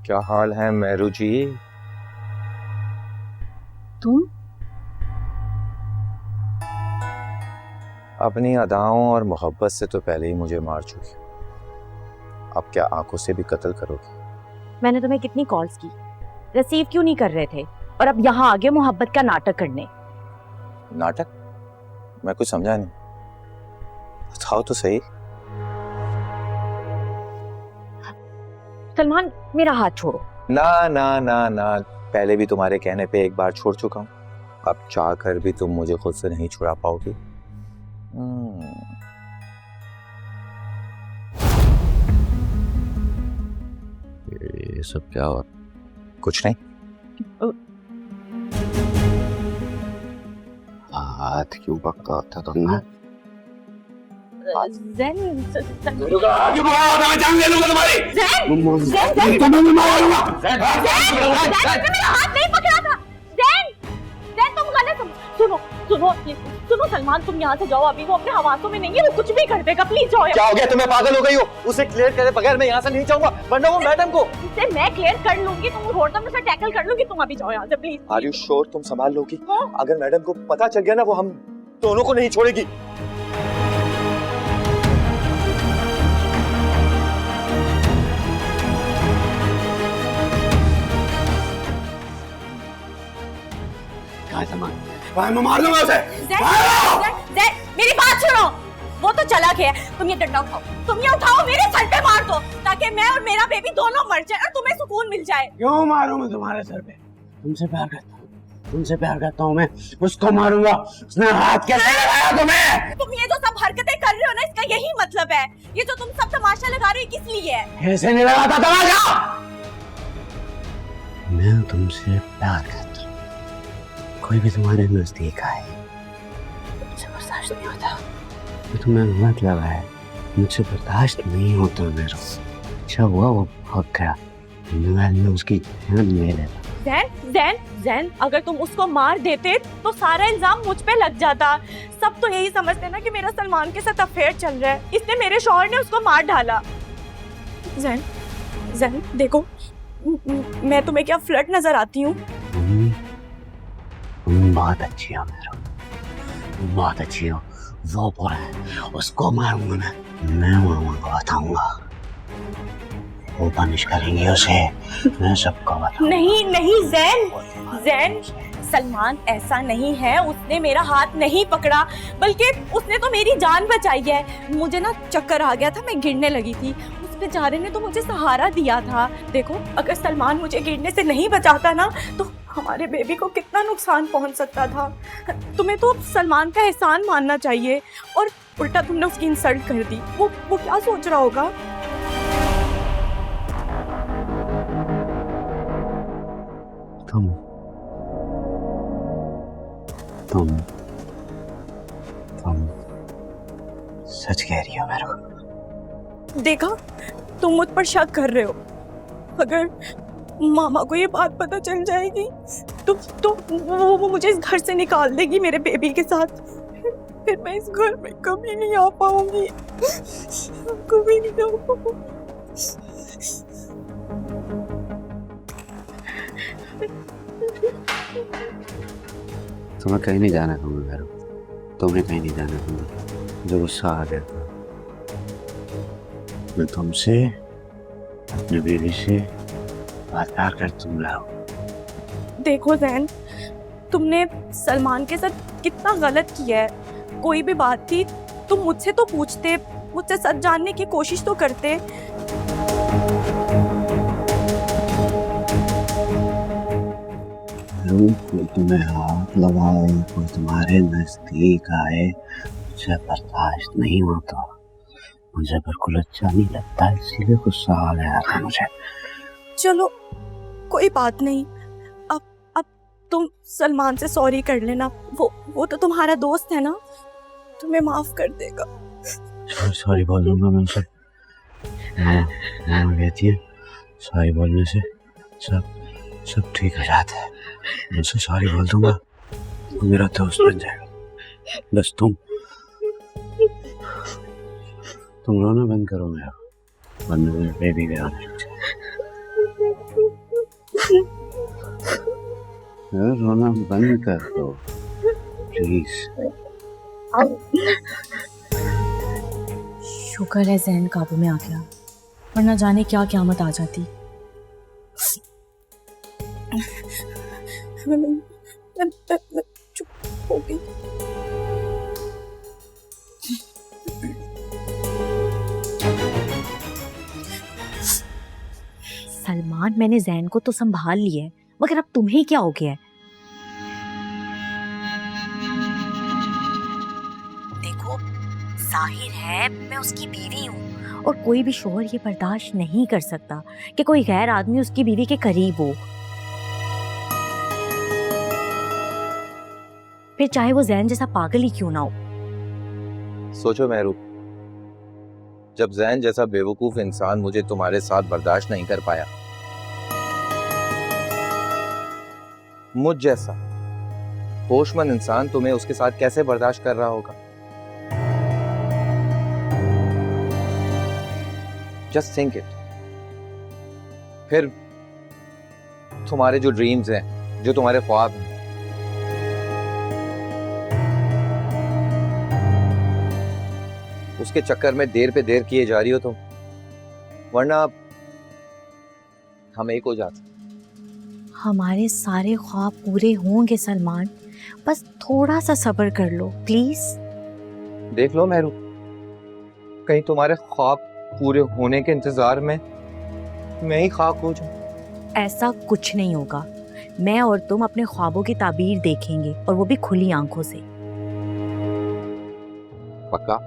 क्या हाल है मेरू जी? तुम अपनी अदाओं और मोहब्बत से तो पहले ही मुझे मार चुकी, अब क्या आंखों से भी कत्ल करोगी? मैंने तुम्हें कितनी कॉल्स की, रिसीव क्यों नहीं कर रहे थे? और अब यहाँ आगे मोहब्बत का नाटक करने। नाटक? मैं कुछ समझा नहीं, बताओ तो सही। सलमान, मेरा हाथ छोड़ो। ना ना ना ना, पहले भी तुम्हारे कहने पे एक बार छोड़ चुका हूं, अब चाह कर भी तुम मुझे खुद से नहीं छुड़ा पाओगी। ये सब क्या हुआ? कुछ नहीं। हाथ क्यों पक्का होता तुमने? ज़ैन, आगे बढ़ाओ, मैं जान ले लूंगा तुम्हारी। तुम्हें मारूंगा। मेरा हाथ नहीं पकड़ा था। ज़ैन, तुम गलत सुनो सुनो सुनो सलमान, तुम यहाँ से जाओ अभी। वो अपने हवासों में नहीं है, वो कुछ भी कर देगा। प्लीज जाओ। क्या हो गया तुम्हें? पागल हो गई हो? उसे क्लियर करे बगैर मैं यहाँ से नहीं जाऊंगा, वरना वो मैडम को। उसे मैं क्लियर कर लूंगी, तुम रोड पर उसे टैकल कर लूंगी। तुम अभी जाओ यहाँ से प्लीज। आर यू श्योर तुम संभाल लोगी? अगर मैडम को पता चल गया ना, वो हम दोनों को नहीं छोड़ेगी। मैं मार दूंगा उसे। ज़ैन, मेरी बात सुनो। वो तो चला गया, तुम ये डंडा उठाओ। तुम ये उठाओ, मेरे सर पे मार दो, ताकि मैं और मेरा बेबी दोनों मर जाए और तुम्हें सुकून मिल जाए। क्यों मारूं मैं तुम्हारे सर पे? तुमसे प्यार करता हूँ, तुमसे प्यार करता हूँ मैं। उसको मारूंगा। उसने हाथ कैसे लगाया तुम्हें? तुम ये जो सब हरकतें कर रहे हो ना, इसका यही मतलब है। ये जो तुम सब तमाशा लगा रहे हो, किस लिए है? कैसे नहीं लगाता तमाशा? मैं तुमसे प्यार करता हूँ, कोई भी तुम्हारे नजदीक आए मुझसे बर्दाश्त नहीं होता। तुम्हें मत लगा है, मुझसे बर्दाश्त नहीं होता मेरा। अच्छा हुआ वो भाग गया, मैं उसकी जान ले लेता। ज़ैन, अगर तुम उसको मार देते तो सारा इल्जाम मुझ पे लग जाता। सब तो यही समझते ना कि मेरा सलमान के साथ अफेयर चल रहा है, इसलिए मेरे शौहर ने उसको मार डाला। ज़ैन, देखो, मैं तुम्हें क्या फ्लर्ट नजर आती हूँ? तुम बहुत अच्छी हो मेरा, तुम बहुत अच्छी हो। वो बुरा है, उसको मारूंगा मैं मामा को बताऊंगा, वो पनिश करेंगे उसे। मैं सबको बताऊंगा। नहीं ज़ैन, सलमान ऐसा नहीं है। उसने मेरा हाथ नहीं पकड़ा, बल्कि उसने तो मेरी जान बचाई है। मुझे ना चक्कर आ गया था, मैं गिरने लगी थी। उस बेचारे ने तो मुझे सहारा दिया था। देखो, अगर सलमान मुझे गिरने से नहीं बचाता ना, तो हमारे बेबी को कितना नुकसान पहुंच सकता था। तुम्हें तो सलमान का एहसान मानना चाहिए, और उल्टा तुमने उसकी इंसल्ट कर दी। वो क्या सोच रहा होगा? तुम सच कह रही हो मेरे को? देखा, तुम मुझ पर शक कर रहे हो। अगर मामा को ये बात पता चल जाएगी तो वो मुझे इस घर से निकाल देगी मेरे बेबी के साथ। फिर मैं इस घर में कभी नहीं आ पाऊंगी, कभी नहीं आ पाऊंगी। तुम्हें कहीं नहीं जाना दूंगा मेरे को, तुम्हें कहीं नहीं जाना दूंगा। जो गुस्सा आ गया था, मैं तुमसे, अपनी बीवी से बात कर तुम लाओ। देखो ज़ैन, तुमने सलमान के साथ कितना गलत किया है। कोई भी बात थी तुम मुझसे तो पूछते, मुझसे सच जानने की कोशिश तो करते। कोई तुम्हें हाथ लगाए, कोई तुम्हारे नजदीक आए, मुझे बर्दाश्त नहीं होता। मुझे बिल्कुल अच्छा नहीं लगता, इसीलिए गुस्सा आ गया था मुझे। चलो कोई बात नहीं, अब तुम सलमान से सॉरी कर लेना। वो तो तुम्हारा दोस्त है ना, तुम्हें माफ कर देगा। सॉरी बोल दूंगा मैं उसे। मामा कहती है सॉरी बोलने से सब ठीक हो जाता है। मैं उसे सॉरी बोल दूंगा, वो मेरा दोस्त बन जाएगा। बस तुम रोना बंद करो मेरा, वरना मेरे बेबी भी आने लग जाए। रोना बंद कर दो प्लीज। शुक्र है जैन काबू में आ गया, वरना जाने क्या क़यामत आ जाती। मैं चुप हो गई। सलमान, मैंने जैन को तो संभाल लिया है, मगर अब तुम्हें क्या हो गया है? देखो, जाहिर है मैं उसकी बीवी हूँ और कोई भी शोहर ये बर्दाश्त नहीं कर सकता कि कोई गैर आदमी उसकी बीवी के करीब हो, फिर चाहे वो जैन जैसा पागल ही क्यों ना हो। सोचो महरूब, जब जैन जैसा बेवकूफ इंसान मुझे तुम्हारे साथ बर्दाश्त नहीं कर पाया, मुझ जैसा होशमंद इंसान तुम्हें उसके साथ कैसे बर्दाश्त कर रहा होगा? Just think it. फिर तुम्हारे जो ड्रीम्स हैं, जो तुम्हारे ख्वाब हैं, उसके चक्कर में देर पे देर किए जा रही हो तुम, वरना हम एक हो जाते। हमारे सारे ख्वाब पूरे होंगे सलमान, बस थोड़ा सा सब्र कर लो प्लीज। देख लो महरूब, कहीं तुम्हारे ख्वाब पूरे होने के इंतजार में मैं ही खाक हो जाऊं। ऐसा कुछ नहीं होगा, मैं और तुम अपने ख्वाबों की ताबीर देखेंगे, और वो भी खुली आंखों से। पक्का?